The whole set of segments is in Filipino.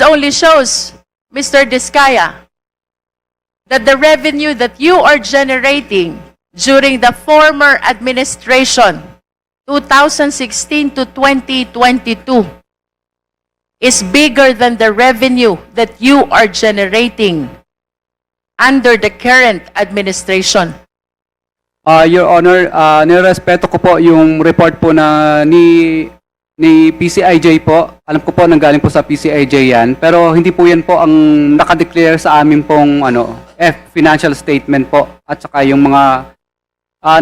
only shows, Mr. Diskaya, that the revenue that you are generating during the former administration, 2016 to 2022, is bigger than the revenue that you are generating under the current administration. Your Honor, nirespeto ko po yung report po na ni PCIJ po. Alam ko po nanggaling po sa PCIJ yan. Pero hindi po yan po ang nakadeclare sa amin pong financial statement po. At saka yung mga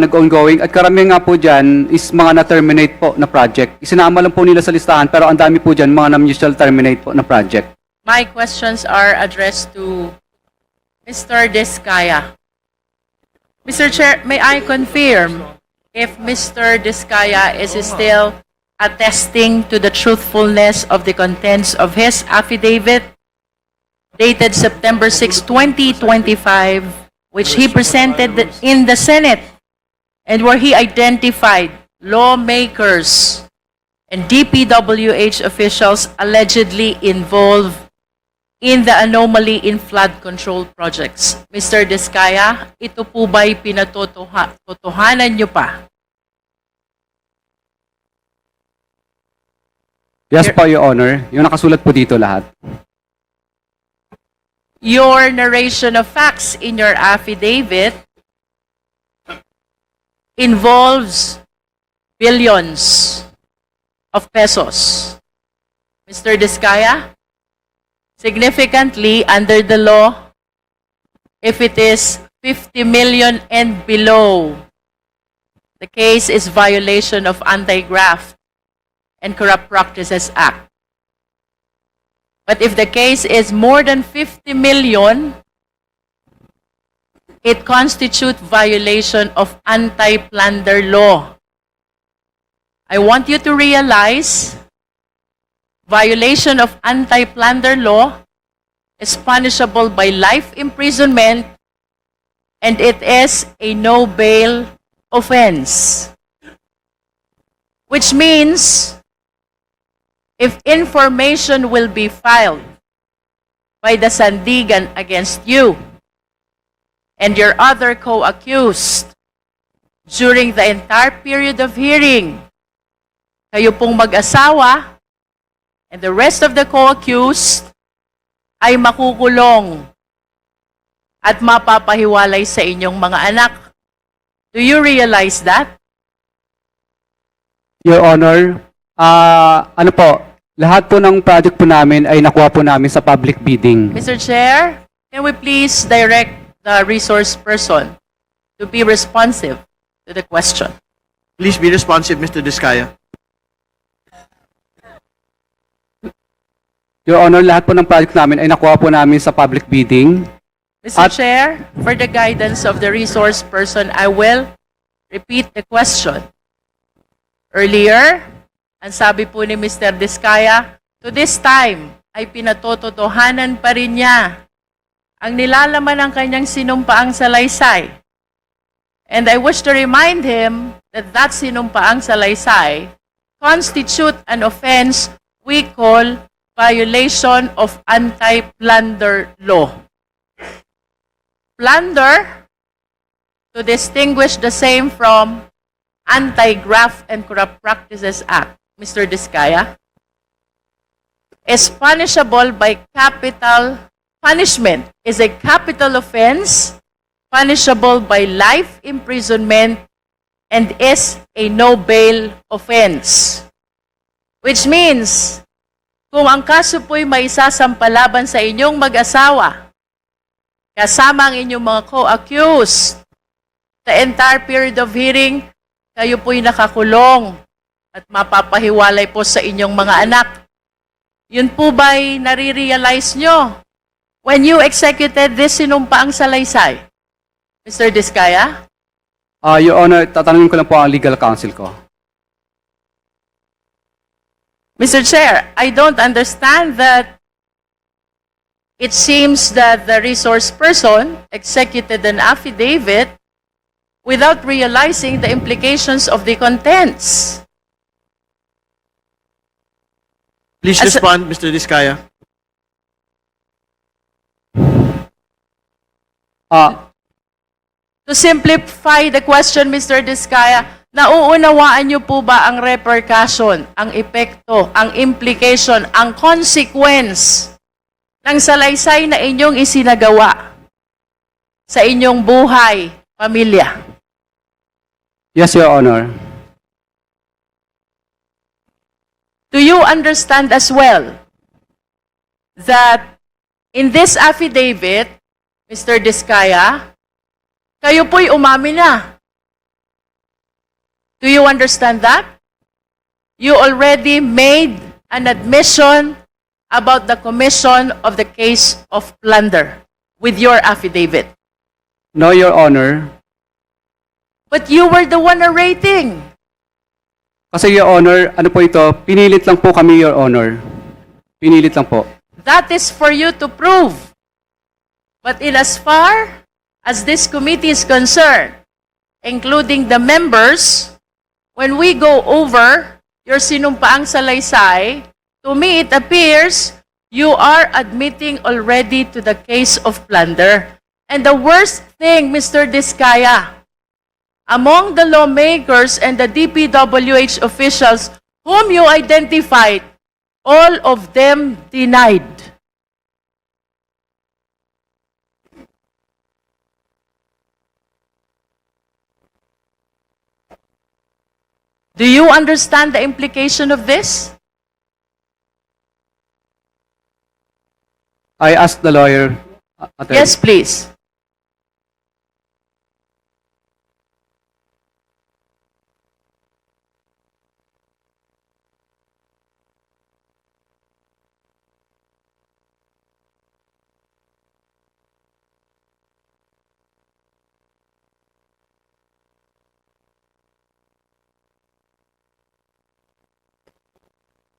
nag-ongoing. At karamihan nga po dyan is mga na-terminate po na project. Isinama lang po nila sa listahan pero ang dami po dyan mga na-mutual terminate po na project. My questions are addressed to Mr. Diskaya. Mr. Chair, may I confirm if Mr. Diskaya is still attesting to the truthfulness of the contents of his affidavit dated September 6, 2025, which he presented in the Senate and where he identified lawmakers and DPWH officials allegedly involved in the anomaly in flood control projects. Mr. Diskaya, ito po ba'y pinatotohanan nyo pa? Yes po, Your Honor. Yung nakasulat po dito lahat. Your narration of facts in your affidavit involves billions of pesos. Mr. Diskaya, significantly, under the law, if it is 50 million and below, the case is violation of Anti-Graft and Corrupt Practices Act. But if the case is more than 50 million, it constitutes violation of anti-plunder law. I want you to realize violation of anti-plunder law is punishable by life imprisonment and it is a no-bail offense. Which means, if information will be filed by the Sandigan against you and your other co-accused during the entire period of hearing, kayo pong mag-asawa and the rest of the co-accused ay makukulong at mapapahiwalay sa inyong mga anak. Do you realize that? Your Honor, ano po, lahat po ng project po namin ay nakuha po namin sa public bidding. Mr. Chair, can we please direct the resource person to be responsive to the question? Please be responsive, Mr. Diskaya. Your Honor, lahat po ng project namin ay nakuha po namin sa public bidding. Mr. Chair, for the guidance of the resource person, I will repeat the question. Earlier, ang sabi po ni Mr. Diskaya, to this time, ay pinatototohanan pa rin niya ang nilalaman ng kanyang sinumpaang salaysay. And I wish to remind him that that sinumpaang salaysay constitute an offense we call violation of anti-plunder law. Plunder, to distinguish the same from Anti-Graft and Corrupt Practices Act, Mr. Diskaya, is punishable by capital punishment, is a capital offense, punishable by life imprisonment, and is a no-bail offense. Which means, kung ang kaso po'y may isasampalaban sa inyong mag-asawa, kasama ang inyong mga co-accused, the entire period of hearing, kayo po'y nakakulong at mapapahiwalay po sa inyong mga anak. Yun po ba'y nare-realize nyo when you executed this sinumpaang salaysay? Mr. Diskaya? Your Honor, tatanungin ko lang po ang legal counsel ko. Mr. Chair, I don't understand that it seems that the resource person executed an affidavit without realizing the implications of the contents. Please respond, Mr. Diskaya. Ah, To simplify the question, Mr. Diskaya, nauunawaan niyo po ba ang repercussion, ang epekto, ang implication, ang consequence ng salaysay na inyong isinagawa sa inyong buhay, pamilya? yes, Your Honor. Do you understand as well that in this affidavit, Mr. Diskaya, kayo po'y umamin na? Do you understand that? You already made an admission about the commission of the case of plunder with your affidavit. No, Your Honor. But you were the one narrating. Kasi, Your Honor, ano po ito? Pinilit lang po kami, Your Honor. Pinilit lang po. That is for you to prove. But in as far as this committee is concerned, including the members, when we go over your sinumpaang salaysay, to me it appears you are admitting already to the case of plunder. And the worst thing, Mr. Diskaya, among the lawmakers and the DPWH officials whom you identified, all of them denied. Do you understand the implication of this? I asked the lawyer. Attorney. Yes, please.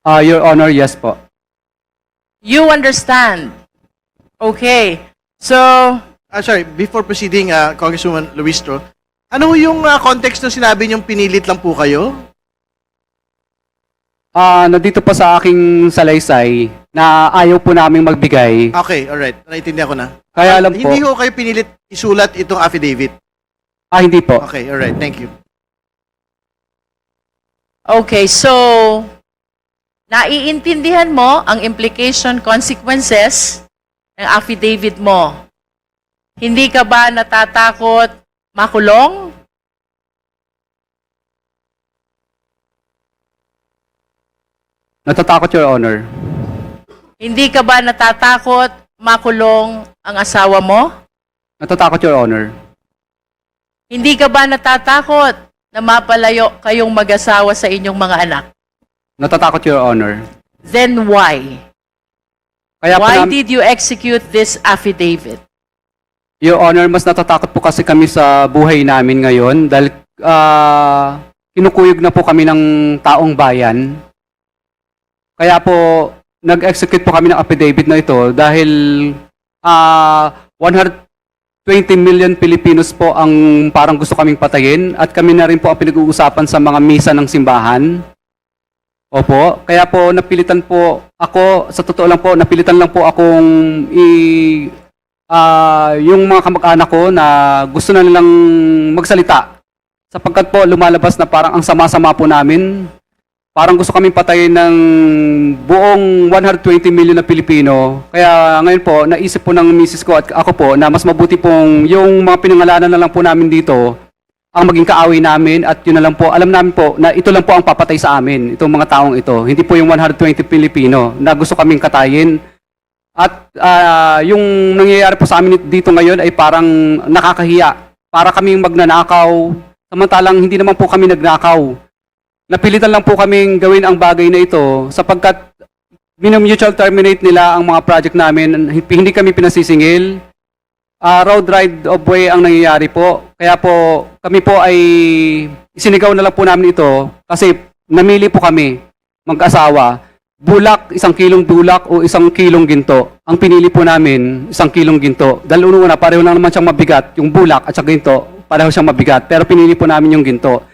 Your Honor, yes po. You understand. Okay. So, Sorry, before proceeding, Congresswoman Luistro, ano yung context na sinabi niyong pinilit lang po kayo? Nandito po sa aking salaysay na ayaw po naming magbigay. Okay, alright. Naintindihan ko na. Kaya alam po. Hindi ho kayo pinilit isulat itong affidavit. Hindi po. Okay, alright. Thank you. okay, so, naiintindihan mo ang implication, consequences ng affidavit mo. Hindi ka ba natatakot makulong? Natatakot, Your Honor. Hindi ka ba natatakot makulong ang asawa mo? Natatakot, Your Honor. Hindi ka ba natatakot na mapalayo kayong mag-asawa sa inyong mga anak? Natatakot, Your Honor. Then why? Kaya po Why nam- did you execute this affidavit? Your Honor, mas natatakot po kasi kami sa buhay namin ngayon dahil kinukuyog na po kami ng taong bayan. Kaya po, nag-execute po kami ng affidavit na ito dahil 120 million Filipinos po ang parang gusto kaming patayin at kami na rin po ang pinag-uusapan sa mga misa ng simbahan. Opo, kaya po napilitan po ako, sa totoo lang po, napilitan lang po akong yung mga kamag-anak ko na gusto na nilang magsalita. Sapagkat po lumalabas na parang ang sama-sama po namin. Parang gusto kaming patayin ng buong 120 million na Pilipino. Kaya ngayon po, naisip po ng misis ko at ako po na mas mabuti pong yung mga pinangalanan na lang po namin dito ang maging kaaway namin at yun na lang po, alam namin po na ito lang po ang papatay sa amin, itong mga taong ito. Hindi po yung 120 Pilipino na gusto kaming katayin. At yung nangyayari po sa amin dito ngayon ay parang nakakahiya. Para kaming magnanakaw, samantalang hindi naman po kami nagnakaw. Napilitan lang po kaming gawin ang bagay na ito sapagkat mutual terminate nila ang mga project namin, hindi kami pinasisingil. Road ride of way ang nangyayari po. Kaya po, kami po ay isinigaw na lang po namin ito kasi namili po kami, mag-asawa. Bulak, 1 kilong bulak o 1 kilong ginto. Ang pinili po namin, 1 kilong ginto. Dahil una, pareho lang naman siyang mabigat. Yung bulak at saka ginto, pareho siyang mabigat. Pero pinili po namin yung ginto.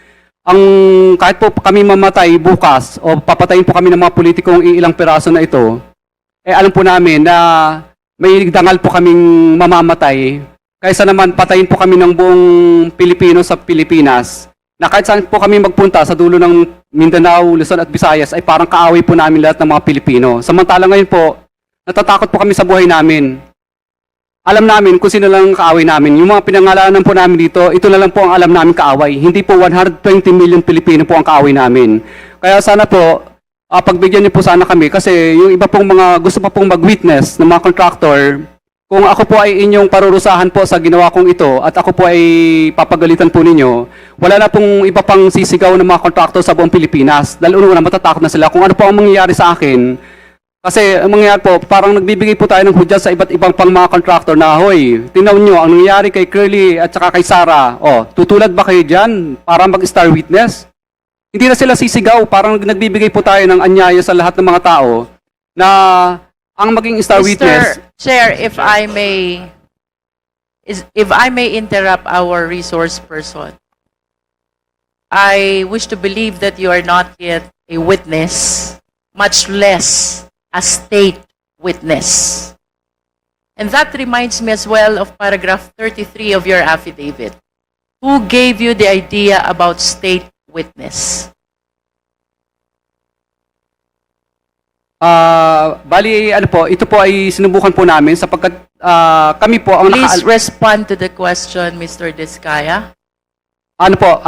Kahit po kami mamatay bukas o papatayin po kami ng mga politikong ilang piraso na ito, alam po namin na may dangal po kaming mamamatay kaysa naman patayin po kami ng buong Pilipino sa Pilipinas, na kahit saan po kami magpunta sa dulo ng Mindanao, Luzon at Visayas ay parang kaaway po namin lahat ng mga Pilipino. Samantala ngayon po, natatakot po kami sa buhay namin. Alam namin kung sino lang ang kaaway namin. Yung mga pinangalanan po namin dito, ito na lang po ang alam namin kaaway. Hindi po 120 million Pilipino po ang kaaway namin. Kaya sana po, pagbigyan niyo po sana kami kasi yung iba pong mga gusto pa pong mag-witness ng mga contractor, kung ako po ay inyong parurusahan po sa ginawa kong ito at ako po ay papagalitan po ninyo, wala na pong iba pang sisigaw ng mga contractor sa buong Pilipinas. Dahil una matatakot na sila kung ano po ang mangyayari sa akin. Kasi ang mangyayari po, parang nagbibigay po tayo ng hudyat sa iba't ibang pang mga contractor na, hoy, tingnan nyo, ang nangyayari kay Curly at saka kay Sarah, tutulad ba kayo dyan para mag-star witness? Hindi na sila sisigaw, parang nagbibigay po tayo ng anyaya sa lahat ng mga tao na ang maging star witness. Mr. Chair, if I may interrupt our resource person, I wish to believe that you are not yet a witness, much less a state witness. And that reminds me as well of paragraph 33 of your affidavit. Who gave you the idea about state witness? Bali, ano po, ito po ay sinubukan po namin sapagkat kami po ang Please respond to the question, Mr. Diskaya. ano po,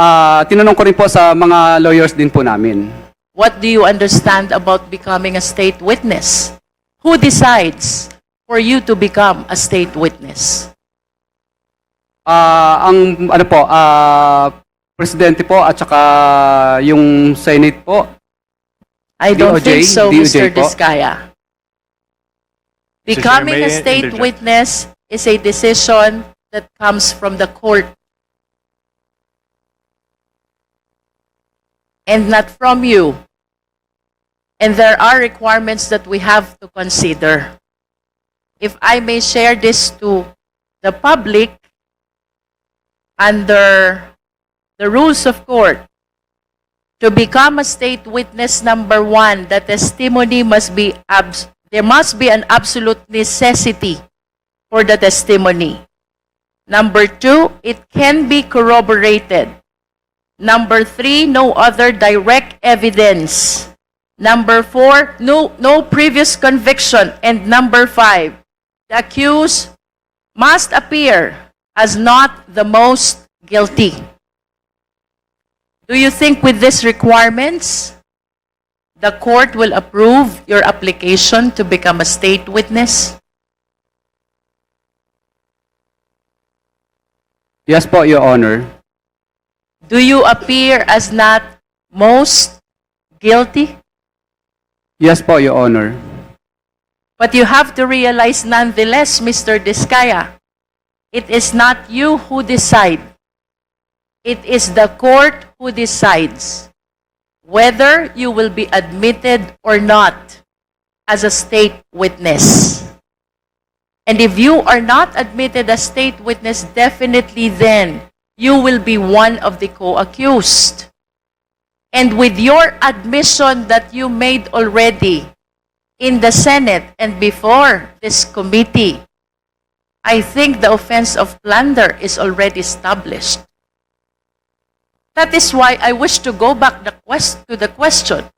tinanong ko rin po sa mga lawyers din po namin. What do you understand about becoming a state witness? Who decides for you to become a state witness? Ang ano po, presidente po at saka yung Senate po. I don't DOJ, think so, DOJ Mr. po. Diskaya. Mr. Chair, Becoming may a I state interject? witness is a decision that comes from the court and not from you. And there are requirements that we have to consider. If I may share this to the public, under the rules of court, to become a state witness, number one, the testimony must be, there must be an absolute necessity for the testimony. Number two, it can be corroborated. Number three, no other direct evidence. Number four, no previous conviction. And number five, the accused must appear as not the most guilty. Do you think with these requirements, the court will approve your application to become a state witness? Yes po, Your Honor. Do you appear as not most guilty? Yes po, Your Honor. But you have to realize nonetheless, Mr. Diskaya, it is not you who decide. It is the court who decides whether you will be admitted or not as a state witness. And if you are not admitted as state witness, definitely then you will be one of the co-accused. And with your admission that you made already in the Senate and before this committee, I think the offense of plunder is already established. That is why I wish to go back to the question.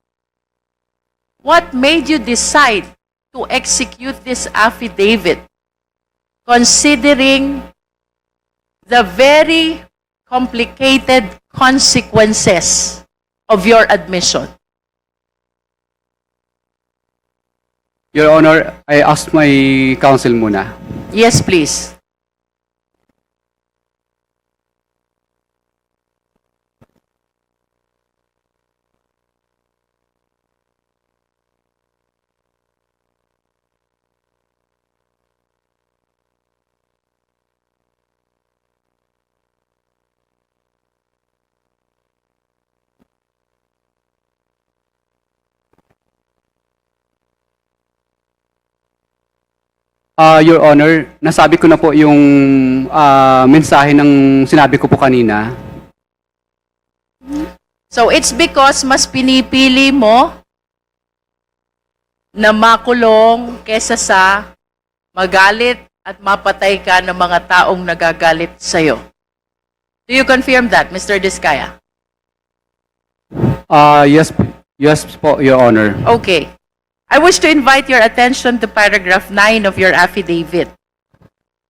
What made you decide to execute this affidavit, considering the very complicated consequences of your admission? Your Honor, I asked my counsel muna. Yes, please. Your Honor, nasabi ko na po yung mensahe ng sinabi ko po kanina. So it's because mas pinipili mo na makulong kesa sa magalit at mapatay ka ng mga taong nagagalit sa'yo. Do you confirm that, Mr. Diskaya? Yes, yes po, Your Honor. Okay. I wish to invite your attention to paragraph 9 of your affidavit.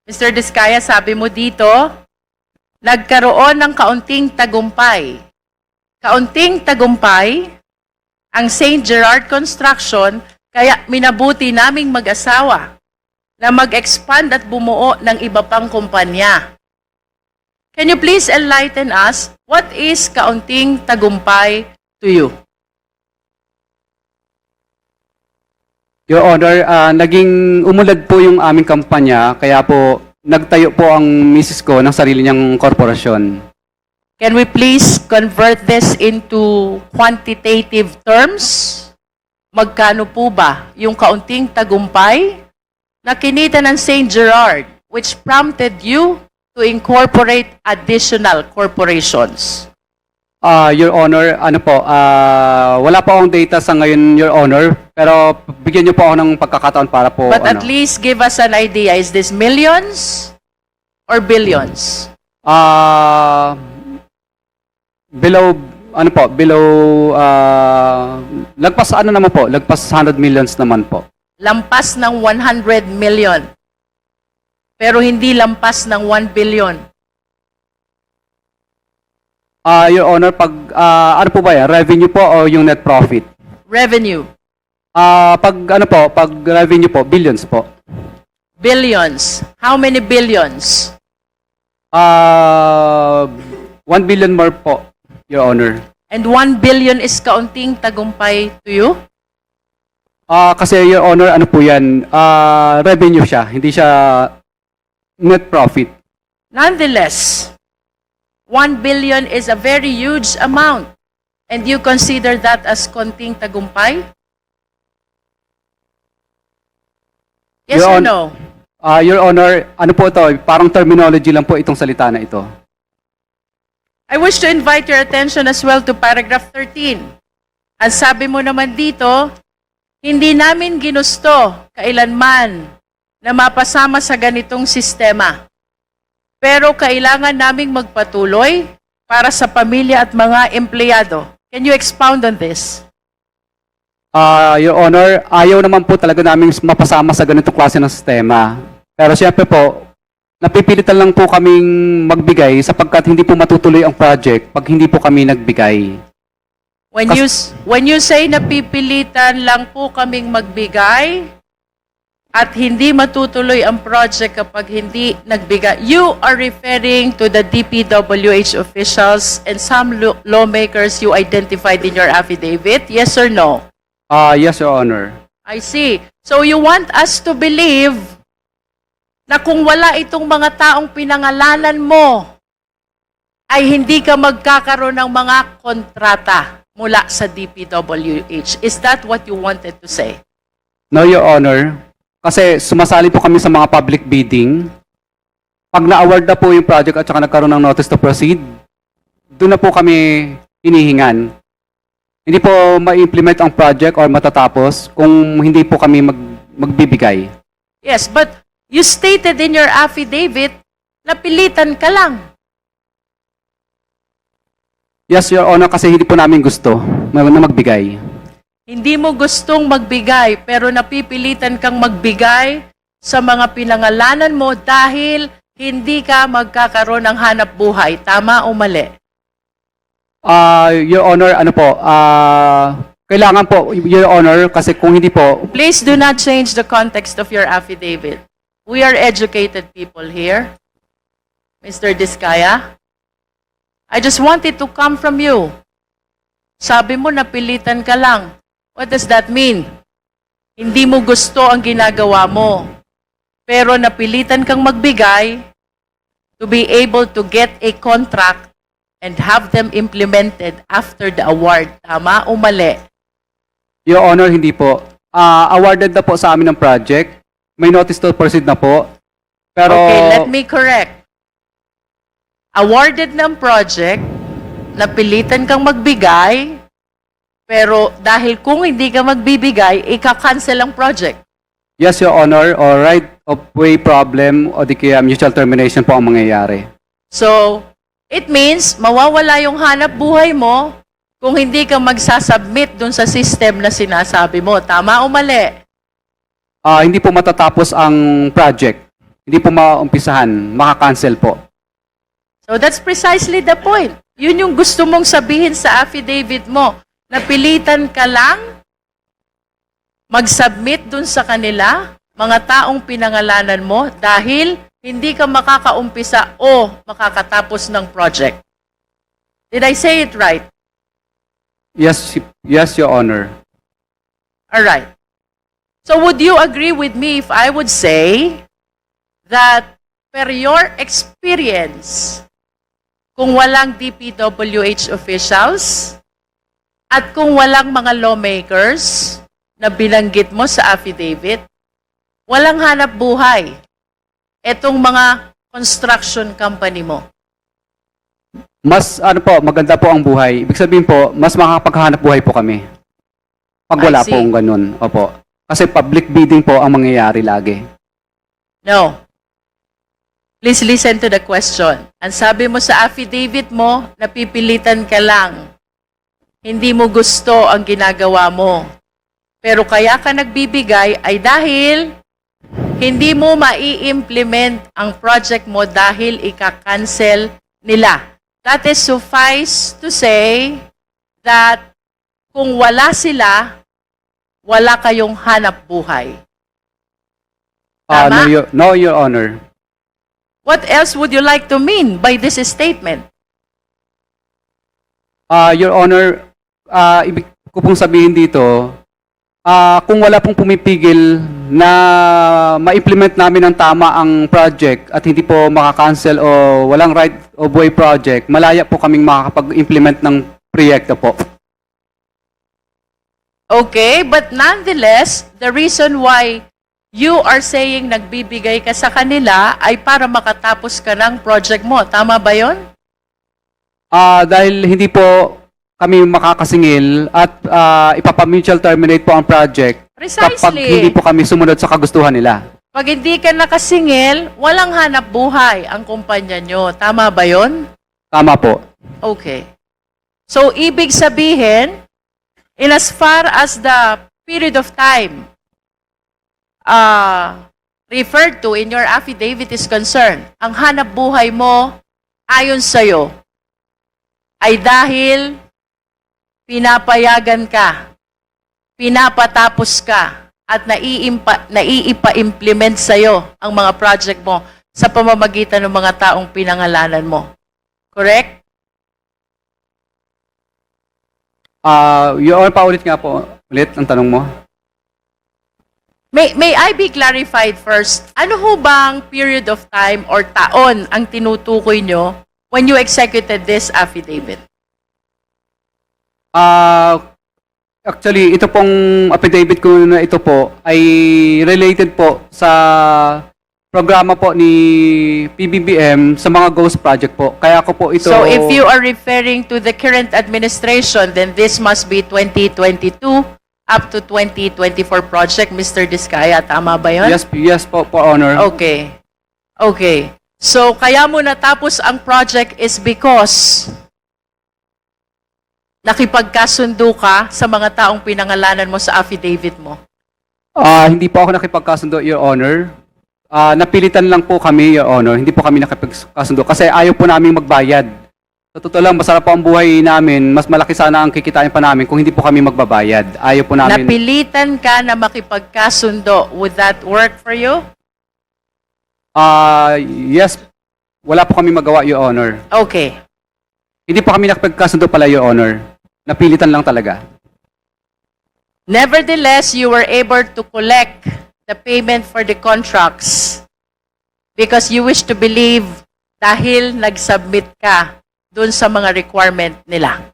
Mr. Diskaya, sabi mo dito, nagkaroon ng kaunting tagumpay. Kaunting tagumpay ang St. Gerard Construction, kaya minabuti naming mag-asawa na mag-expand at bumuo ng iba pang kumpanya. Can you please enlighten us, what is kaunting tagumpay to you? Your Honor, naging umulad po yung aming kampanya, kaya po nagtayo po ang misis ko ng sarili niyang korporasyon. Can we please convert this into quantitative terms? Magkano po ba yung kaunting tagumpay na kinita ng St. Gerard, which prompted you to incorporate additional corporations? Your Honor, ano po, wala po akong data sa ngayon, Your Honor, pero bigyan niyo po ako ng pagkakataon para po, But at least give us an idea. Is this millions or billions? Below, ano po, below, lagpas ano naman po, lagpas 100 millions naman po. Lampas ng 100 million. Pero hindi lampas ng 1 billion. Your Honor, pag, ano po ba yan, revenue po o yung net profit? Revenue. Pag, ano po, pag revenue po, billions po. Billions. How many billions? 1 billion more po, Your Honor. And 1 billion is kaunting tagumpay to you? Kasi Your Honor, ano po yan, revenue siya, hindi siya net profit. Nonetheless, 1 billion is a very huge amount. And you consider that as konting tagumpay? Yes Your or Hon- no? Your Honor, ano po ito, parang terminology lang po itong salita na ito. I wish to invite your attention as well to paragraph 13. Ang sabi mo naman dito, hindi namin ginusto kailanman na mapasama sa ganitong sistema. Pero kailangan naming magpatuloy para sa pamilya at mga empleyado. Can you expound on this? Your Honor, ayaw naman po talaga namin mapasama sa ganitong klase ng sistema. Pero siyempre po, napipilitan lang po kaming magbigay sapagkat hindi po matutuloy ang project pag hindi po kami nagbigay. When you say napipilitan lang po kaming magbigay at hindi matutuloy ang project kapag hindi nagbigay, you are referring to the DPWH officials and some lawmakers you identified in your affidavit, yes or no? Yes, Your Honor. I see. So you want us to believe na kung wala itong mga taong pinangalanan mo, ay hindi ka magkakaroon ng mga kontrata mula sa DPWH. Is that what you wanted to say? No, Your Honor. Kasi sumasali po kami sa mga public bidding. Pag na-award na po yung project at saka nagkaroon ng notice to proceed, doon na po kami hinihingan. Hindi po ma-implement ang project or matatapos kung hindi po kami magbibigay. Yes, but you stated in your affidavit na pilitan ka lang. Yes, Your Honor, kasi hindi po namin gusto na magbigay. Hindi mo gustong magbigay pero napipilitan kang magbigay sa mga pinangalanan mo dahil hindi ka magkakaroon ng hanap buhay. Tama o mali? Your Honor, ano po, kailangan po, Your Honor, kasi kung hindi po, Please do not change the context of your affidavit. We are educated people here. Mr. Diskaya, I just want it to come from you. Sabi mo, napilitan ka lang. What does that mean? Hindi mo gusto ang ginagawa mo. Pero napilitan kang magbigay to be able to get a contract and have them implemented after the award. Tama o mali? Your Honor, hindi po. Awarded na po sa amin ng project. May notice to proceed na po. Pero, Okay, let me correct. Awarded ng project, napilitan kang magbigay, pero dahil kung hindi ka magbibigay, ika-cancel ang project. Yes, Your Honor, or right of way problem o di kaya mutual termination po ang mangyayari. So, it means mawawala yung hanap buhay mo kung hindi ka magsasubmit dun sa system na sinasabi mo. Tama o mali? Hindi po matatapos ang project. Hindi po maumpisahan, maka-cancel po. So that's precisely the point. Yun yung gusto mong sabihin sa affidavit mo. Napilitan ka lang mag-submit dun sa kanila, mga taong pinangalanan mo, dahil hindi ka makakaumpisa o makakatapos ng project. Did I say it right? Yes, Your Honor. All right. So would you agree with me if I would say that per your experience, kung walang DPWH officials at kung walang mga lawmakers na binanggit mo sa affidavit, walang hanap buhay etong mga construction company mo? Mas maganda po ang buhay. Ibig sabihin po, mas makakapaghanap buhay po kami. Pag wala I see. pong ganun. Opo. Kasi public bidding po ang mangyayari lagi. No. Please listen to the question. Ang sabi mo sa affidavit mo, napipilitan ka lang. Hindi mo gusto ang ginagawa mo. Pero kaya ka nagbibigay ay dahil hindi mo mai-implement ang project mo dahil ika-cancel nila. That is suffice to say that kung wala sila, wala kayong hanap buhay. Tama? No, Your Honor. What else would you like to mean by this statement? Your Honor, ibig ko pong sabihin dito, kung wala pong pumipigil na ma-implement namin ng tama ang project at hindi po makakancel o walang right of way project, malaya po kaming makakapag-implement ng proyekto po. Okay, but nonetheless, the reason why you are saying nagbibigay ka sa kanila ay para makatapos ka ng project mo. Tama ba yon? Dahil hindi po kami makakasingil at ipapamutual terminate po ang project kapag Precisely. hindi po kami sumunod sa kagustuhan nila. Pag hindi ka nakasingil, walang hanap buhay ang kumpanya nyo. Tama ba yon? Tama po. Okay. So, ibig sabihin, in as far as the period of time referred to in your affidavit is concerned, ang hanap buhay mo, ayon sa'yo, ay dahil pinapayagan ka, pinapatapos ka, at naiipa-implement sa'yo ang mga project mo sa pamamagitan ng mga taong pinangalanan mo. Correct? Your Honor, paulit nga po ulit ang tanong mo. May I be clarified first? Ano ho bang period of time or taon ang tinutukoy nyo when you executed this affidavit? Actually, ito pong affidavit ko na ito po ay related po sa programa po ni PBBM sa mga ghost project po. Kaya ko po ito... So if you are referring to the current administration, then this must be 2022 up to 2024 project, Mr. Diskaya. Tama ba yun? Yes po, Honor. Okay. Okay. So kaya mo natapos ang project is because nakipagkasundo ka sa mga taong pinangalanan mo sa affidavit mo. Hindi po ako nakipagkasundo, Your Honor. Napilitan lang po kami, Your Honor. Hindi po kami nakipagkasundo kasi ayaw po namin magbayad. Sa totoo lang, masarap po ang buhay namin. Mas malaki sana ang kikitain pa namin kung hindi po kami magbabayad. Ayaw po namin... Napilitan ka na makipagkasundo. Would that work for you? Yes. Wala po kami magawa, Your Honor. Okay. Hindi po kami nakipagkasundo pala, Your Honor. Napilitan lang talaga. Nevertheless, you were able to collect the payment for the contracts because you wish to believe dahil nag-submit ka dun sa mga requirement nila.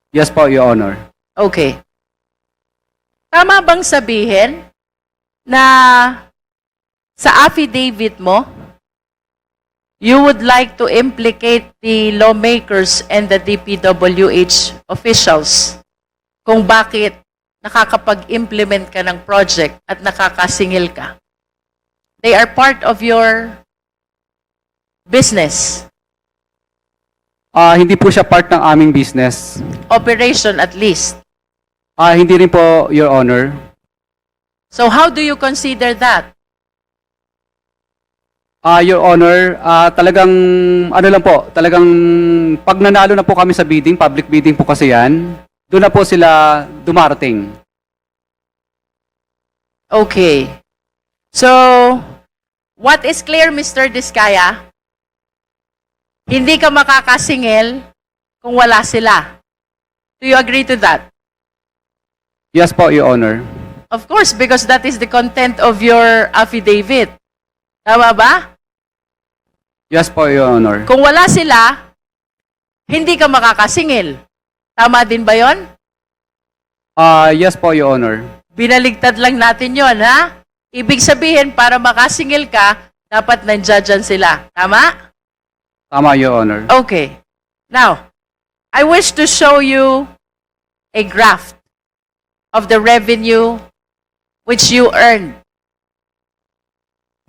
Yes po, Your Honor. Okay. Tama bang sabihin na sa affidavit mo, you would like to implicate the lawmakers and the DPWH officials kung bakit nakakapag-implement ka ng project at nakakasingil ka. They are part of your business, Hindi po siya part ng aming business. operation at least. Hindi rin po, Your Honor. So how do you consider that? Your Honor, talagang, ano lang po, talagang pag nanalo na po kami sa bidding, public bidding po kasi yan, doon na po sila dumarating. Okay. So, what is clear, Mr. Diskaya? Hindi ka makakasingil kung wala sila. Do you agree to that? Yes po, Your Honor. Of course, because that is the content of your affidavit. Tama ba? Yes po, Your Honor. Kung wala sila, hindi ka makakasingil. Tama din ba yon? Yes po, Your Honor. Binaligtad lang natin yon, ha? Ibig sabihin, para makasingil ka, dapat nandiyan sila. Tama? Tama, Your Honor. Okay. Now, I wish to show you a graph of the revenue which you earned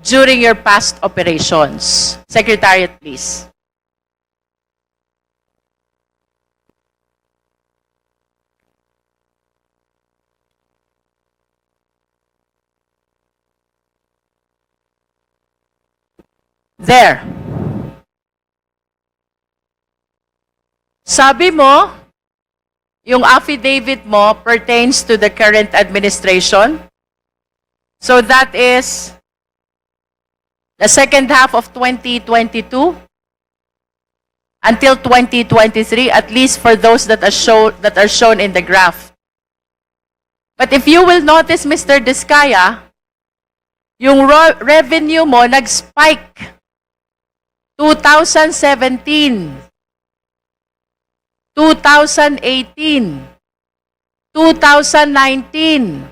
during your past operations. Secretariat, please. There. Sabi mo, yung affidavit mo pertains to the current administration. So that is the second half of 2022 until 2023, at least for those that are shown in the graph. But if you will notice, Mr. Diskaya, yung revenue mo nag-spike 2017, 2018, 2019,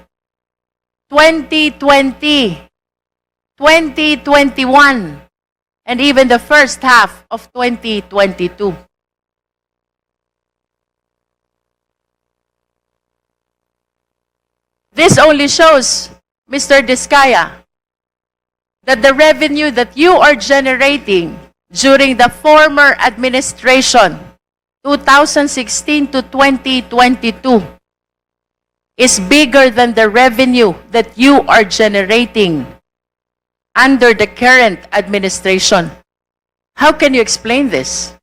2020, 2021, and even the first half of 2022. This only shows, Mr. Diskaya, that the revenue that you are generating during the former administration, 2016 to 2022, is bigger than the revenue that you are generating under the current administration. How can you explain this?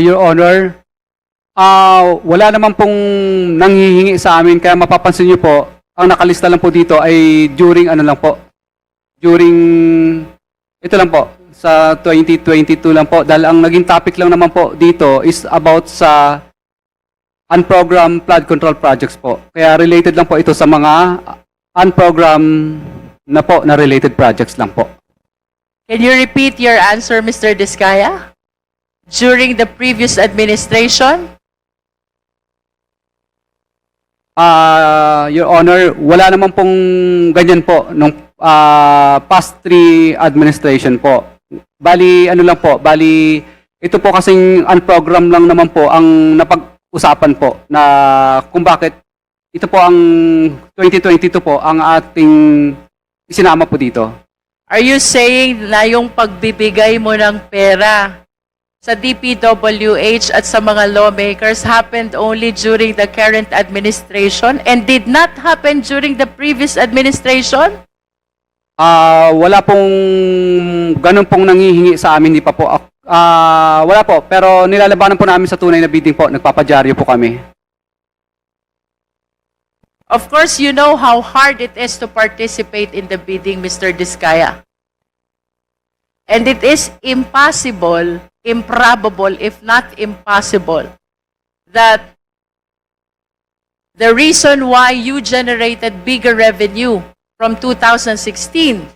Your Honor, wala naman pong nanghihingi sa amin, kaya mapapansin niyo po, ang nakalista lang po dito ay during ano lang po, during, ito lang po, sa 2022 lang po, dahil ang naging topic lang naman po dito is about sa unprogrammed flood control projects po. Kaya related lang po ito sa mga unprogrammed na po, na related projects lang po. Can you repeat your answer, Mr. Diskaya? During the previous administration? Your Honor, wala naman pong ganyan po nung past 3 administration po. Bali, ano lang po, bali, ito po kasing unprogram lang naman po ang napag-usapan po na kung bakit ito po ang 2022 po ang ating isinama po dito. Are you saying na yung pagbibigay mo ng pera sa DPWH at sa mga lawmakers happened only during the current administration and did not happen during the previous administration? Wala pong ganun pong nanghihingi sa amin, di pa po. Wala po, pero nilalabanan po namin sa tunay na bidding po. Nagpapadyaryo po kami. Of course, you know how hard it is to participate in the bidding, Mr. Diskaya. And it is impossible, improbable, if not impossible, that the reason why you generated bigger revenue from 2016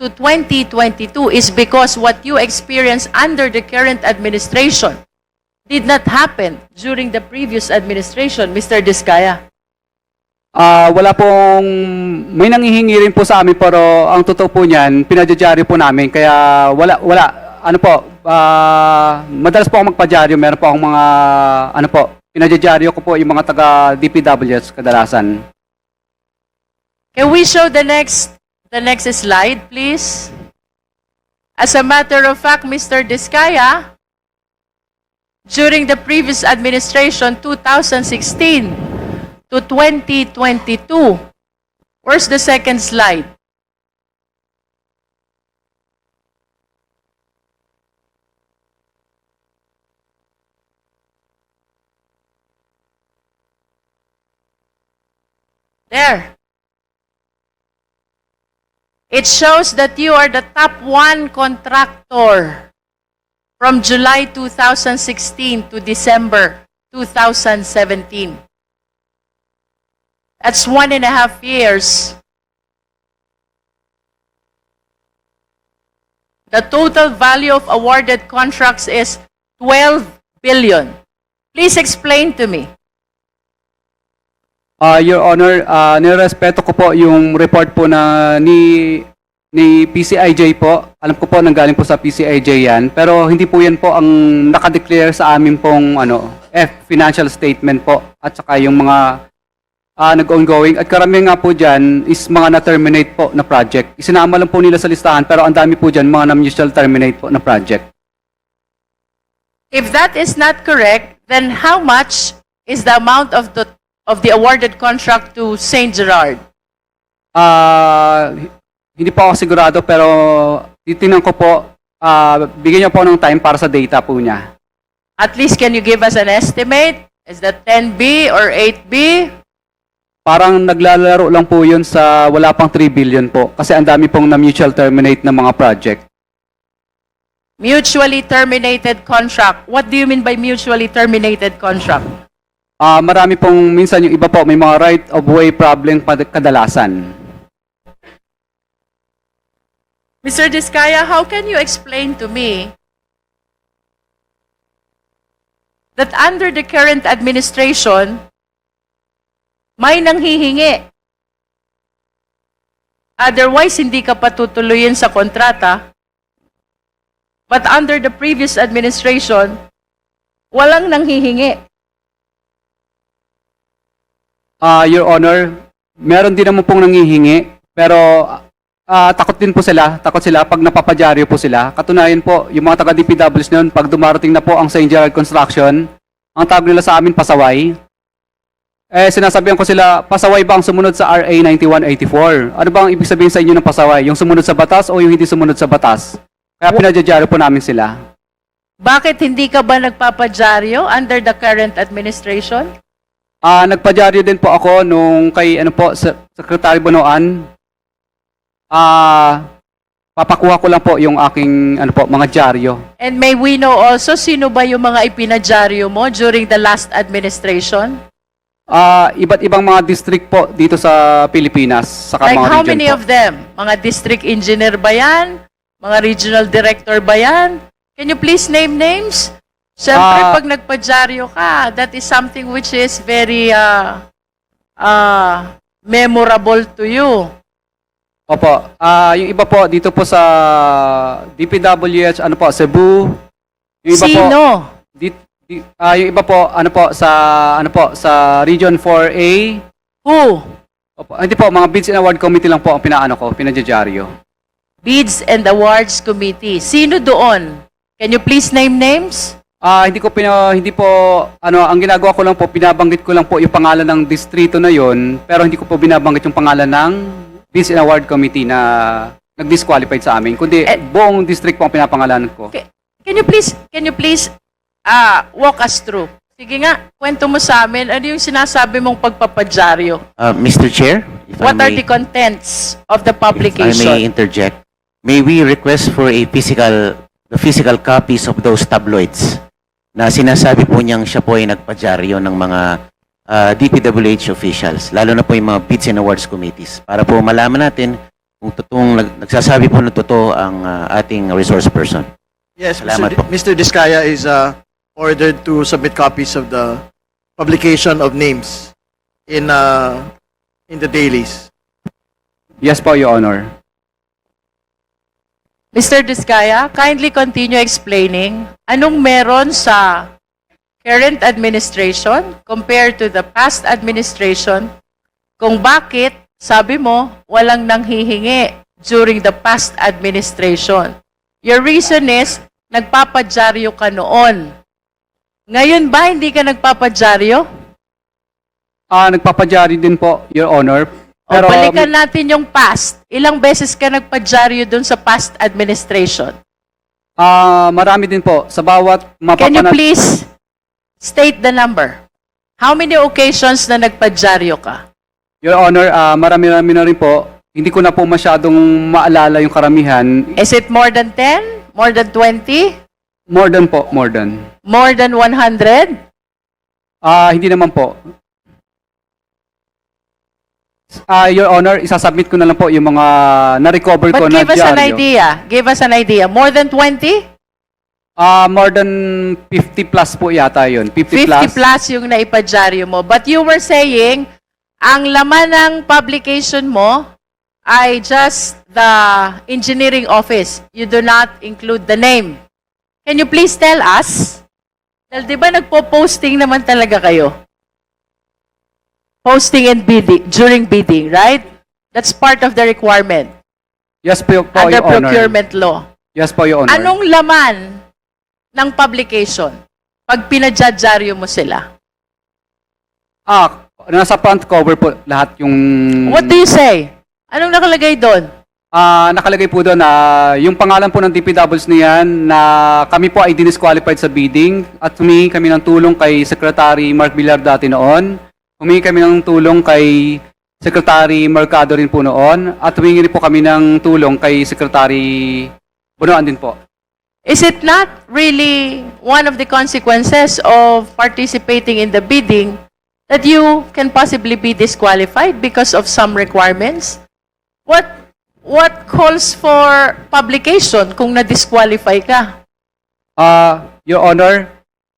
to 2022 is because what you experienced under the current administration did not happen during the previous administration, Mr. Diskaya. Wala pong, may nanghihingi rin po sa amin, pero ang totoo po niyan, pinadyaryo po namin, kaya wala, ano po, madalas po ako magpadyaryo. Meron po akong mga, ano po, pinadyaryo ko po yung mga taga DPWH kadalasan. Can we show the next slide, please? As a matter of fact, Mr. Diskaya, during the previous administration, 2016 to 2022, where's the second slide? There. It shows that you are the top one contractor from July 2016 to December 2017. That's 1.5 years. The total value of awarded contracts is 12 billion. Please explain to me. Your Honor, nirespeto ko po yung report po na ni PCIJ po. Alam ko po nanggaling po sa PCIJ yan. Pero hindi po yan po ang nakadeclare sa amin pong financial statement po. At saka yung mga nag-ongoing. At karamihan nga po dyan is mga na-terminate po na project. Isinama lang po nila sa listahan pero ang dami po dyan mga na-mutual terminate po na project. If that is not correct, then how much is the amount of the awarded contract to St. Gerard? Hindi po ako sigurado pero titingnan ko po, bigyan niyo po ng time para sa data po niya. At least can you give us an estimate? Is that 10B or 8B? Parang naglalaro lang po yun sa wala pang 3 billion po kasi ang dami pong na-mutual terminate na mga project. Mutually terminated contract. What do you mean by mutually terminated contract? Marami pong minsan yung iba po may mga right of way problem kadalasan. Mr. Diskaya, how can you explain to me that under the current administration, may nanghihingi? Otherwise, hindi ka patutuloyin sa kontrata. But under the previous administration, walang nanghihingi. Your Honor, meron din naman pong nangihingi pero takot din po sila, pag napapadyaryo po sila. Katunayan po, yung mga taga-DPWs noon, pag dumarating na po ang St. Gerard Construction, ang tawag nila sa amin, pasaway. Sinasabihan ko sila, pasaway ba ang sumunod sa RA 9184? Ano ba ang ibig sabihin sa inyo ng pasaway? Yung sumunod sa batas o yung hindi sumunod sa batas? Kaya pinadyaryo po namin sila. Bakit hindi ka ba nagpapadyaryo under the current administration? Nagpadyaryo din po ako nung kay Secretary Bonoan. Papakuha ko lang po yung aking mga dyaryo. And may we know also sino ba yung mga ipinadyaryo mo during the last administration? Iba't ibang mga district po dito sa Pilipinas, saka Like mga how region many po. of them? Mga district engineer ba yan? Mga regional director ba yan? Can you please name names? Siyempre, pag nagpadyaryo ka, that is something which is very memorable to you. Opo. Yung iba po dito po sa DPWH, Cebu. Yung iba Sino? Po, yung iba po sa Region 4A. Who? Opo, hindi po, mga bids and award committee lang po ang pinadyaryo. Bids and Awards Committee. Sino doon? Can you please name names? Hindi po ang ginagawa ko lang po, binabanggit ko lang po yung pangalan ng distrito na yon, pero hindi ko po binabanggit yung pangalan ng Bids and Award Committee na nag-disqualified sa amin, kundi buong district po ang pinapangalanan ko. Can you please walk us through? Sige nga, kwento mo sa amin, ano yung sinasabi mong pagpapadyaryo? Mr. Chair, if What I are may, the contents of the if I may publication? interject, may we request for the physical copies of those tabloids na sinasabi po niyang siya po ay nagpadyaryo ng mga DPWH officials, lalo na po yung mga bids and awards committees, para po malaman natin kung totoong nagsasabi po na totoo ang ating resource person. Yes, Salamat po. Mr. Diskaya is ordered to submit copies of the publication of names in the dailies. Yes po, Your Honor. Mr. Diskaya, kindly continue explaining anong meron sa current administration compared to the past administration kung bakit, sabi mo, walang nanghihingi during the past administration. Your reason is, nagpapadyaryo ka noon. Ngayon ba hindi ka nagpapadyaryo? Nagpapadyari din po, Your Honor. O balikan natin yung past. Ilang beses ka nagpadyaryo dun sa past administration? Marami din po. Sa bawat Can you mapapanat... please state the number? How many occasions na nagpadyaryo ka? Your Honor, marami-rami na rin po. Hindi ko na po masyadong maalala yung karamihan. Is it more than 10? More than 20? More than po, more than. More than 100? Hindi naman po. Your Honor, isasubmit ko na lang po yung mga na-recover ko But na give us an dyaryo. idea. Give us an idea. More than 20? More than 50 plus po yata yun. 50 plus. 50 plus yung naipadyaryo mo. But you were saying, ang laman ng publication mo ay just the engineering office. You do not include the name. Can you please tell us? Dahil di ba nagpo-posting naman talaga kayo? Posting and bidding, during bidding, right? That's part of the requirement Yes po, under Your Honor. procurement law. Yes po, Your Honor. Anong laman ng publication pag pinadyaryo mo sila? Nasa front cover po lahat yung... What do you say? Anong nakalagay doon? Nakalagay po doon na yung pangalan po ng DPWs niyan na kami po ay disqualified sa bidding at humingi kami ng tulong kay Secretary Mark Villar dati noon. Humingi kami ng tulong kay Secretary Mercado rin po noon at humingi rin po kami ng tulong kay Secretary Bonoan din po. Is it not really one of the consequences of participating in the bidding that you can possibly be disqualified because of some requirements? What calls for publication kung na-disqualify ka? Your Honor,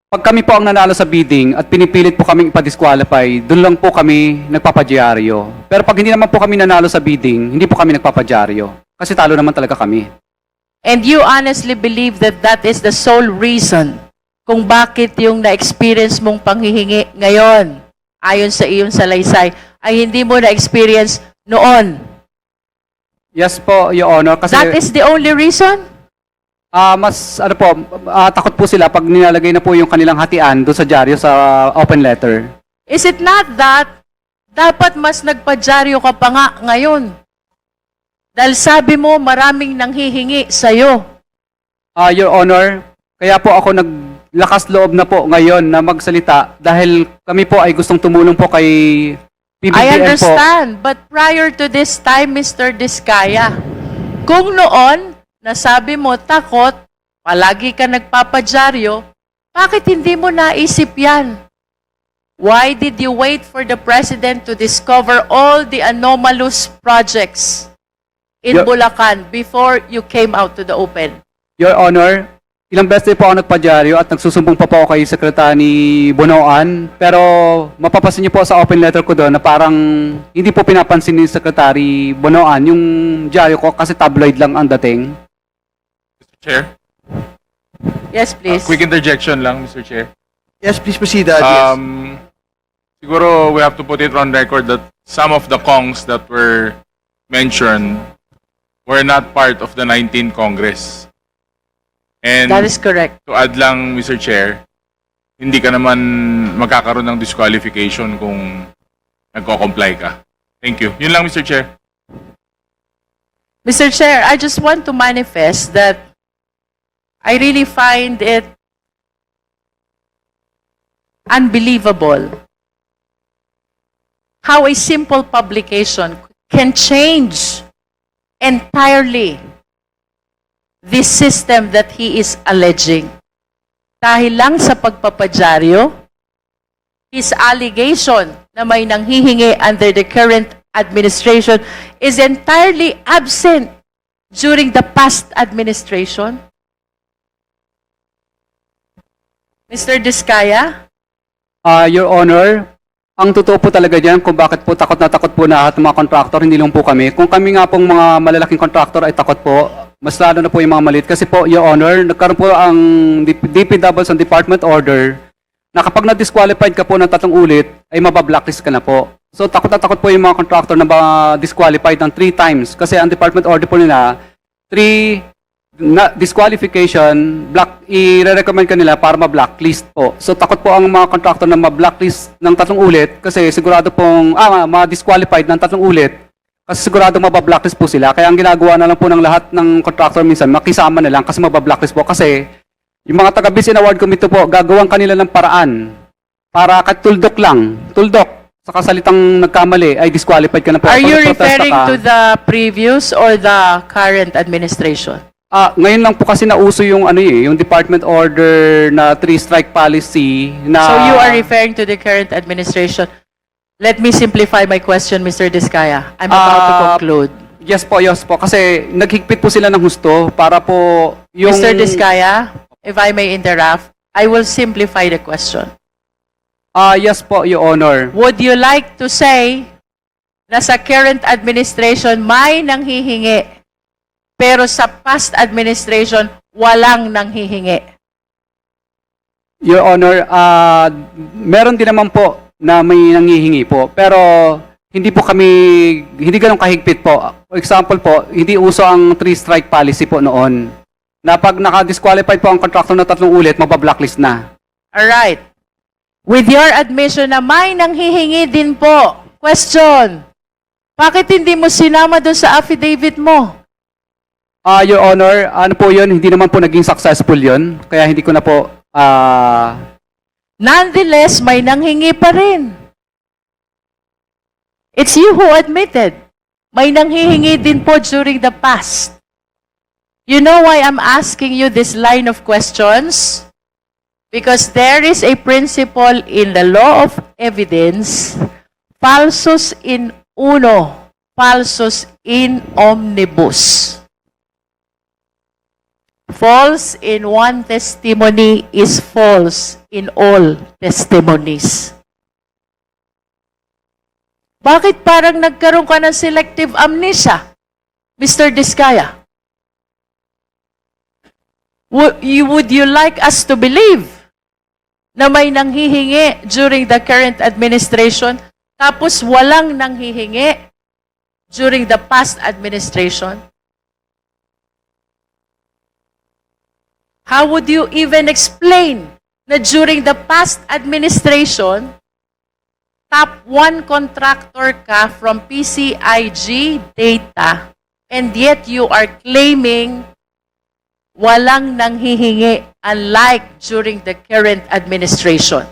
pag kami po ang nanalo sa bidding at pinipilit po kaming ipa-disqualify, doon lang po kami nagpapadyaryo. Pero pag hindi naman po kami nanalo sa bidding, hindi po kami nagpapadyaryo. Kasi talo naman talaga kami. And you honestly believe that that is the sole reason kung bakit yung na-experience mong panghihingi ngayon, ayon sa iyong salaysay, ay hindi mo na-experience noon? Yes po, Your Honor. Kasi That is the only reason? takot po sila pag nilalagay na po yung kanilang hatian doon sa dyaryo sa open letter. Is it not that dapat mas nagpadyaryo ka pa nga ngayon? Dahil sabi mo maraming nanghihingi sa'yo. Your Honor, kaya po ako naglakas loob na po ngayon na magsalita dahil kami po ay gustong tumulong po kay PBBM I po. understand, but prior to this time, Mr. Diskaya, kung noon, nasabi mo takot, palagi ka nagpapadyaryo, bakit hindi mo naisip yan? Why did you wait for the President to discover all the anomalous projects in Your- Bulacan before you came out to the open? Your Honor, ilang beses po ako nagpadyaryo at nagsusumbong pa po ako kay Secretary Bonoan, pero mapapasin niyo po sa open letter ko doon na parang hindi po pinapansin ni Secretary Bonoan yung dyaryo ko kasi tabloid lang ang dating. Chair, Yes, please. quick interjection lang, Mr. Chair. Yes, please proceed, DS. Siguro we have to put it on record that some of the Kongs that were mentioned were not part of the 19th Congress. And That is correct. to add lang, Mr. Chair, hindi ka naman magkakaroon ng disqualification kung nagko-comply ka. Thank you. Yun lang, Mr. Chair. Mr. Chair, I just want to manifest that I really find it unbelievable how a simple publication can change entirely this system that he is alleging. Dahil lang sa pagpapadyaryo, his allegation na may nanghihingi under the current administration is entirely absent during the past administration. Mr. Diskaya? Your Honor, ang totoo po talaga dyan kung bakit po takot na takot po lahat ng mga contractor, hindi lang po kami. Kung kami nga pong mga malalaking contractor ay takot po, Mas lalo na po yung mga maliit. Kasi po, Your Honor, nagkaroon po ang DPWs ang department order na kapag na-disqualified ka po ng 3 ulit, ay mabablacklist ka na po. So takot na takot po yung mga contractor na disqualified ng 3 times. Kasi ang department order po nila, 3 na disqualification, i-recommend ka nila para ma-blacklist po. So takot po ang mga contractor na ma-blacklist ng 3 ulit kasi sigurado pong ma-disqualified ng 3 ulit kasi sigurado mabablacklist po sila. Kaya ang ginagawa na lang po ng lahat ng contractor minsan, makisama na lang kasi mabablacklist po. Kasi yung mga taga-Bids and Award Committee po, gagawang kanila ng paraan para katuldok lang, tuldok, sa kasalitang nagkamali ay disqualified ka na po. Are you Pag nagprotesta referring ka, to the previous or the current administration? ngayon lang po kasi nauso yung yung department order na 3-strike policy na So you are referring to the current administration. Let me simplify my question, Mr. Diskaya. I'm about to conclude. Yes po, kasi naghigpit po sila ng husto para po yung Mr. Diskaya, if I may interrupt, I will simplify the question. Yes po, Your Honor. Would you like to say na sa current administration may nanghihingi, pero sa past administration walang nanghihingi? Your Honor, meron din naman po na may nanghihingi po, pero hindi ganun kahigpit po. For example po, hindi uso ang 3-strike policy po noon. Na pag naka-disqualified po ang contractor na 3 ulit, mabablacklist na. Alright. With your admission na may nanghihingi din po, question, bakit hindi mo sinama doon sa affidavit mo? Your Honor, ano po yun, hindi naman po naging successful yun. Kaya hindi ko na po, Nonetheless, may nanghingi pa rin. It's you who admitted. May nanghihingi din po during the past. You know why I'm asking you this line of questions? Because there is a principle in the law of evidence, falsus in uno, falsus in omnibus. False in one testimony is false in all testimonies. Bakit parang nagkaroon ka ng selective amnesia, Mr. Diskaya? Would you like us to believe na may nanghihingi during the current administration tapos walang nanghihingi during the past administration? How would you even explain na during the past administration, top 1 contractor ka from PCIG data, and yet you are claiming walang nanghihingi, unlike during the current administration?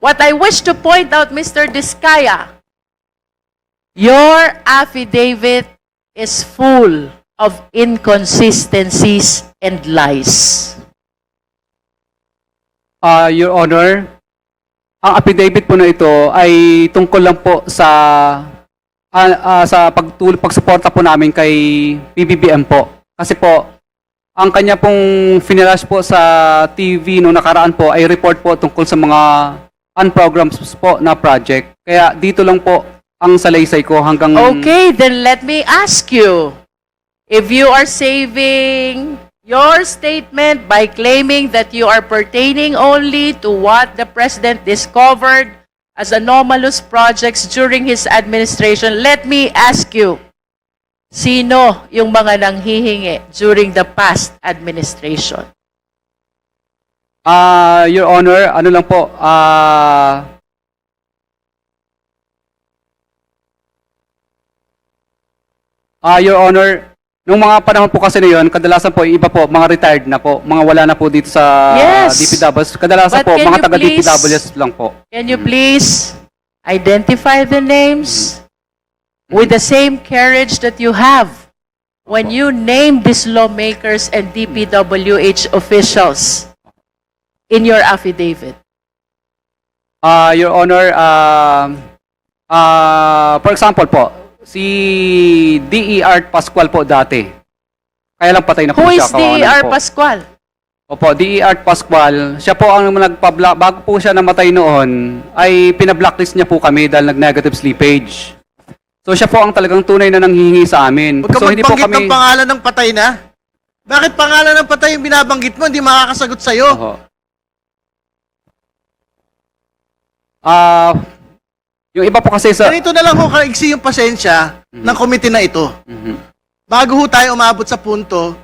What I wish to point out, Mr. Diskaya, your affidavit is full of inconsistencies and lies. Your Honor, ang affidavit po na ito ay tungkol lang po sa pagsuporta po namin kay PBBM po. Kasi po, ang kanya pong finirash po sa TV noong nakaraan po ay report po tungkol sa mga unprogrammed po na project. Kaya dito lang po ang salaysay ko hanggang... Okay, then let me ask you, if you are saving your statement by claiming that you are pertaining only to what the President discovered as anomalous projects during his administration, let me ask you, sino yung mga nanghihingi during the past administration? Your Honor, ano lang po, Your Honor, nung mga panahon po kasi na yun, kadalasan po, iba po, mga retired na po, mga wala na po dito sa Yes. DPWs. Kadalasan But po, can mga you taga-DPWs lang po. Can you please identify the names with the same courage that you have when you name these lawmakers and DPWH officials in your affidavit? Your Honor, for example po, si D.E. Art Pascual po dati. Kaya lang patay na po Who siya. is D.R. Pascual? Opo, D.E. Art Pascual. Siya po ang bago po siya namatay noon, ay pinablacklist niya po kami dahil nag-negative slippage. So siya po ang talagang tunay na nanghihingi sa amin. Huwag ka So hindi po magbanggit kami... ng pangalan ng patay na. Bakit pangalan ng patay yung binabanggit mo? Hindi makakasagot sa'yo. Oho. Yung iba po kasi sa... Ganito na lang ho kaigsi yung pasensya ng komite na ito. Mhm. Bago ho tayo umabot sa punto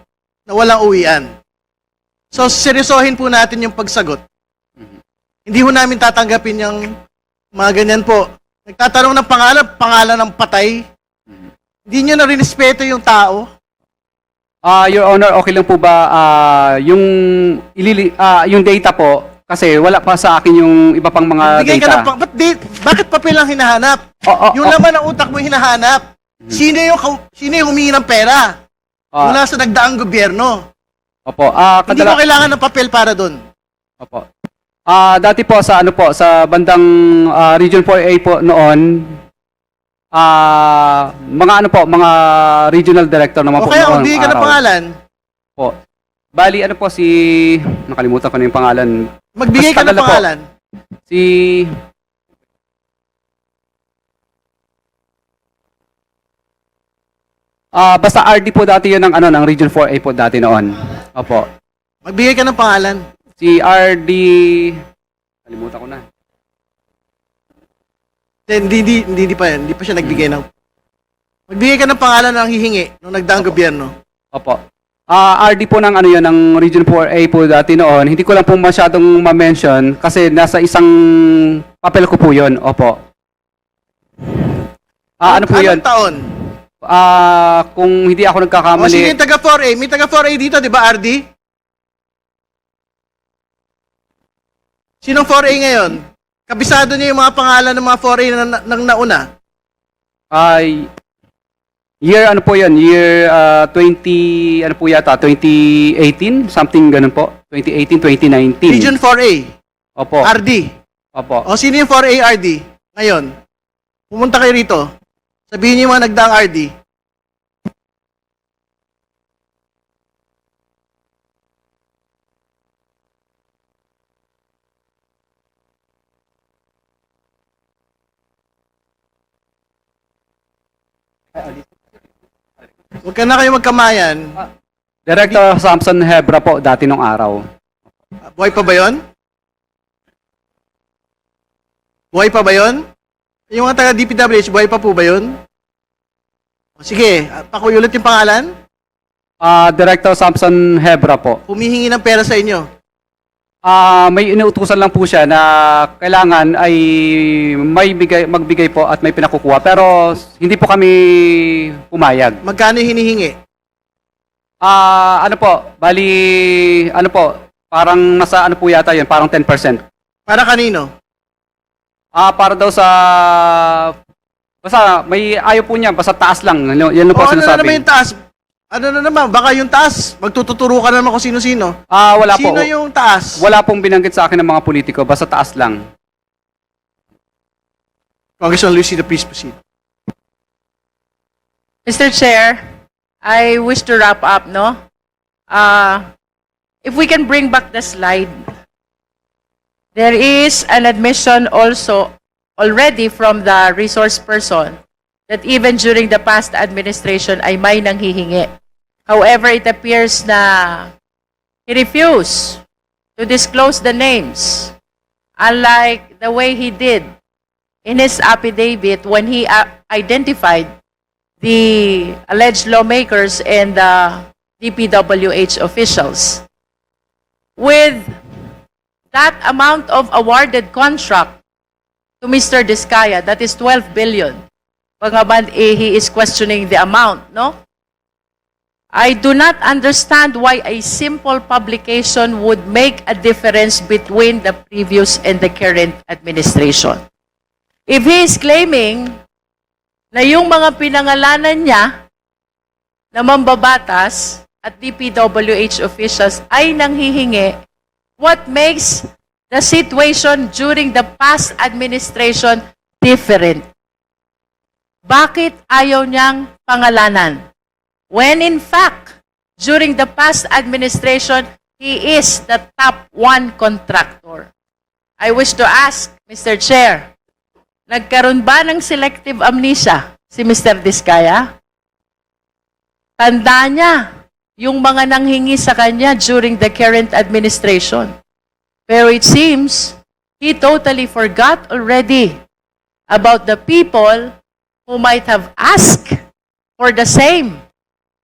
na walang uwian. So, seryosohin po natin yung pagsagot. Hindi ho namin tatanggapin yung mga ganyan po. Nagtatanong ng pangalan ng patay. Hindi nyo na rinespeto yung tao. Your Honor, okay lang po ba yung yung data po kasi wala pa sa akin yung iba pang mga Bigay ka data. ng bakit papel ang hinahanap? Yung laman ng utak mo hinahanap. Sino yung humingi ng pera? Mula sa nagdaang gobyerno. Opo. Hindi mo kailangan ng papel para doon. Opo. Dati po sa sa bandang Region 4A po noon, mga regional director naman O po kaya noong magbigay ka ng araw. pangalan. Po. Bali ano po nakalimutan ko na yung pangalan. Magbigay ka Mas ng tagal na po. pangalan. Si basta RD po dati yun ng Region 4A po dati noon. Opo. Magbigay ka ng pangalan. Si RD kalimutan ko na. Hindi pa yan. Hindi pa siya nagbigay ng... Magbigay ka ng pangalan ng hihingi nung nagdaang gobyerno. Opo. RD po ng ng Region 4A po dati noon. Hindi ko lang po masyadong ma-mention kasi nasa isang papel ko po 'yon. Opo. Ano po 'yon? Anong taon? Kung hindi ako O sige, nagkakamali. yung taga 4A. May taga 4A dito, di ba, RD? Sinong 4A ngayon? Kabisado niyo yung mga pangalan ng mga 4A na nauna. Year ano po 'yon? Year 20 ano po yata 2018, something ganun po. 2018, 2019. Region 4A. Opo. RD. Opo. O sino yung 4A RD? Ngayon, pumunta kayo rito. Sabihin niyo yung mga nagdaang RD. Huwag ka na kayo magkamayan. Director Samson Hebra po dati nung araw. Buhay pa ba yun? Buhay pa ba yun? Yung mga taga DPWH, buhay pa po ba yun? O sige, pakuulit yung pangalan. Director Samson Hebra po. Humihingi ng pera sa inyo. May inuutusan lang po siya na kailangan ay magbigay po at may pinakukuha. Pero hindi po kami pumayag. Magkano yung hinihingi? Ano po, bali, ano po, parang nasa ano po yata yun, parang 10%. Para kanino? Para daw sa, basta may ayaw po niya, basta taas lang. Yan po O ano na sinasabi. naman yung taas? Ano na naman? Baka yung taas, magtututuro ka na naman kung sino-sino. Wala po. Sino yung taas? Wala pong binanggit sa akin ng mga politiko, basta taas lang. Congressman Lucy, please proceed. Mr. Chair, I wish to wrap up, no? If we can bring back the slide, there is an admission also already from the resource person that even during the past administration ay may nanghihingi. However, it appears na he refused to disclose the names, unlike the way he did in his affidavit when he identified the alleged lawmakers and the DPWH officials. With that amount of awarded contract to Mr. Diskaya, that is 12 billion. Pangaban, he is questioning the amount, no? I do not understand why a simple publication would make a difference between the previous and the current administration. If he is claiming na yung mga pinangalanan niya na mambabatas at DPWH officials ay nanghihingi, what makes the situation during the past administration different? Bakit ayaw niyang pangalanan? When in fact, during the past administration, he is the top one contractor. I wish to ask, Mr. Chair, nagkaroon ba ng selective amnesia si Mr. Diskaya. Tanda niya yung mga nanghingi sa kanya during the current administration. Pero it seems he totally forgot already about the people who might have asked for the same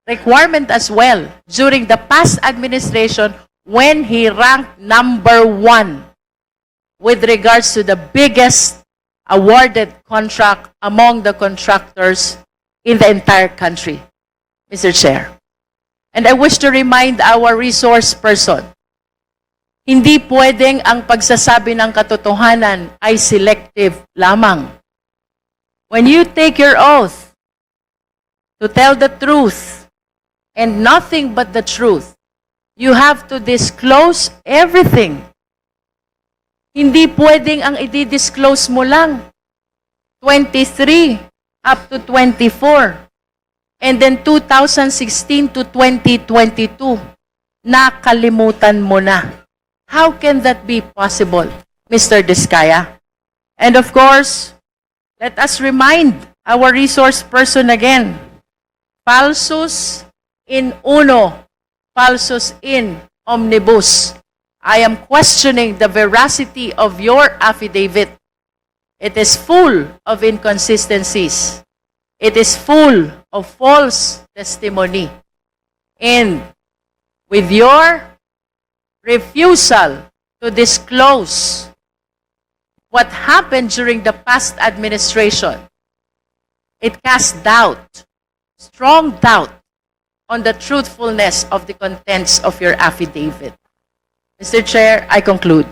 requirement as well during the past administration when he ranked number 1 with regards to the biggest awarded contract among the contractors in the entire country, Mr. Chair. And I wish to remind our resource person, hindi pwedeng ang pagsasabi ng katotohanan ay selective lamang. When you take your oath to tell the truth and nothing but the truth, you have to disclose everything. Hindi pwedeng ang i-disclose mo lang 23 up to 24 and then 2016 to 2022 nakalimutan mo na. How can that be possible, Mr. Diskaya? And of course, let us remind our resource person again, falsus in uno, falsus in omnibus. I am questioning the veracity of your affidavit. It is full of inconsistencies. It is full of false testimony. And with your refusal to disclose what happened during the past administration, it casts doubt, strong doubt, on the truthfulness of the contents of your affidavit. Mr. Chair, I conclude.